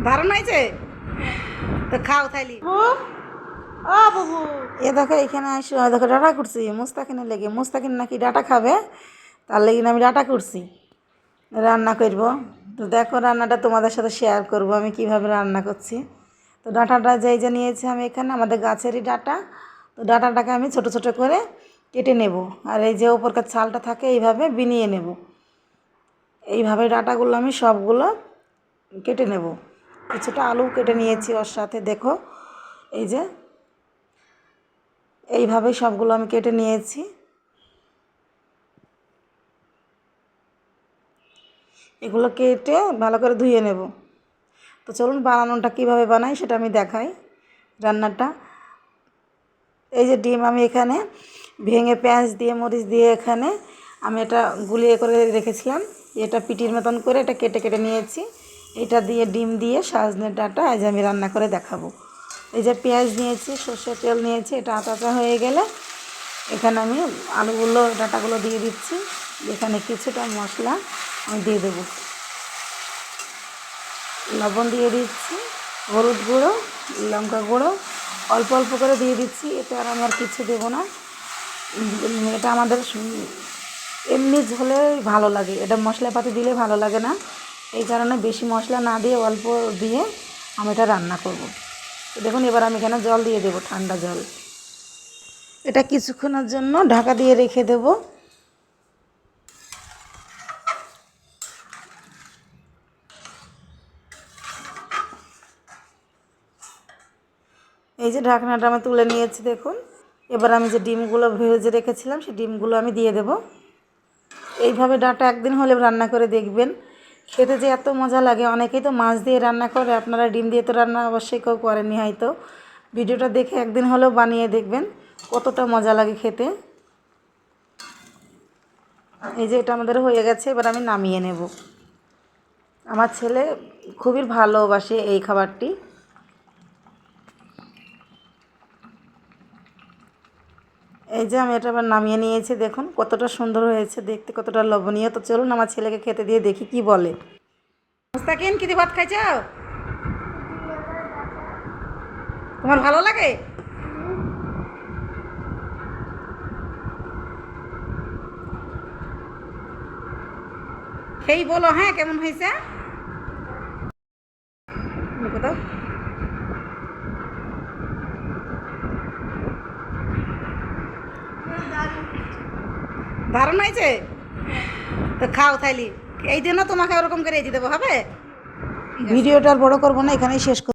ধারণা হয়েছে তো খাও তাইলি বাবু এ দেখো এখানে আসো দেখো ডাটা করছি মুস্তাকিনের লেগে মুস্তাকিন নাকি ডাটা খাবে তার লেগে আমি ডাটা করছি রান্না করব। তো দেখো রান্নাটা তোমাদের সাথে শেয়ার করব আমি কিভাবে রান্না করছি। তো ডাঁটাটা যে নিয়েছি আমি এখানে আমাদের গাছেরই ডাঁটা। তো ডাঁটাটাকে আমি ছোট ছোট করে কেটে নেব আর এই যে উপরকার ছালটা থাকে এইভাবে বিনিয়ে নেব। এইভাবে ডাঁটাগুলো আমি সবগুলো কেটে নেব। কিছুটা আলু কেটে নিয়েছি ওর সাথে দেখো এই যে এইভাবে সবগুলো আমি কেটে নিয়েছি। এগুলো কেটে ভালো করে ধুয়ে নেব। তো চলুন বানানোটা কীভাবে বানাই সেটা আমি দেখাই রান্নাটা। এই যে ডিম আমি এখানে ভেঙে পেঁয়াজ দিয়ে মরিচ দিয়ে এখানে আমি এটা গুলিয়ে করে রেখেছিলাম। এটা পিটির মতন করে এটা কেটে কেটে নিয়েছি। এটা দিয়ে ডিম দিয়ে সজনে ডাঁটা আজ আমি রান্না করে দেখাবো। এই যে পেঁয়াজ নিয়েছি সর্ষের তেল নিয়েছি এটা আঁচা হয়ে গেলে এখানে আমি আলুগুলো ডাঁটাগুলো দিয়ে দিচ্ছি। এখানে কিছুটা মশলা আমি দিয়ে দেবো, লবণ দিয়ে দিচ্ছি, হলুদ গুঁড়ো, লঙ্কা গুঁড়ো অল্প অল্প করে দিয়ে দিচ্ছি। এতে আর আমি আর কিছু দেবো না। এটা আমাদের এমনি ঝোলে ভালো লাগে, এটা মশলাপাতি দিলে ভালো লাগে না। এই কারণে বেশি মশলা না দিয়ে অল্প দিয়ে আমি এটা রান্না করব। তো দেখুন এবার আমি এখানে জল দিয়ে দেবো, ঠান্ডা জল। এটা কিছুক্ষণের জন্য ঢাকা দিয়ে রেখে দেবো। এই যে ঢাকনাটা আমি তুলে নিয়েছি দেখুন। এবার আমি যে ডিমগুলো ভেজে রেখেছিলাম সেই ডিমগুলো আমি দিয়ে দেব। এইভাবে ডাঁটা একদিন হলে রান্না করে দেখবেন, খেতে যে এত মজা লাগে। অনেকেই তো মাছ দিয়ে রান্না করে, আপনারা ডিম দিয়ে তো রান্না অবশ্যই কেউ করেননি হয়তো। ভিডিওটা দেখে একদিন হলেও বানিয়ে দেখবেন কতটা মজা লাগে খেতে। এই যে এটা আমাদের হয়ে গেছে, এবার আমি নামিয়ে নেব। আমার ছেলে খুবই ভালোবাসে এই খাবারটি। এই যে আমি এটা আবার নামিয়ে নিয়েছি, দেখুন কতটা সুন্দর হয়েছে দেখতে, কতটা লোভনীয়। তো চলুন আমার ছেলেকে খেতে দিয়ে দেখি কি বলে। মুস্তাকিন কি দিয়ে ভাত খাইছ? তোমার ভালো লাগে? খেয়েই বলো হ্যাঁ কেমন হয়েছে। কোথাও ধারণা হয়েছে তো খাও তাইলি। এই জন্য তোমাকে ওরকম করে এই দেবো হবে। ভিডিওটা আর বড় করবো না, এখানেই শেষ করবো।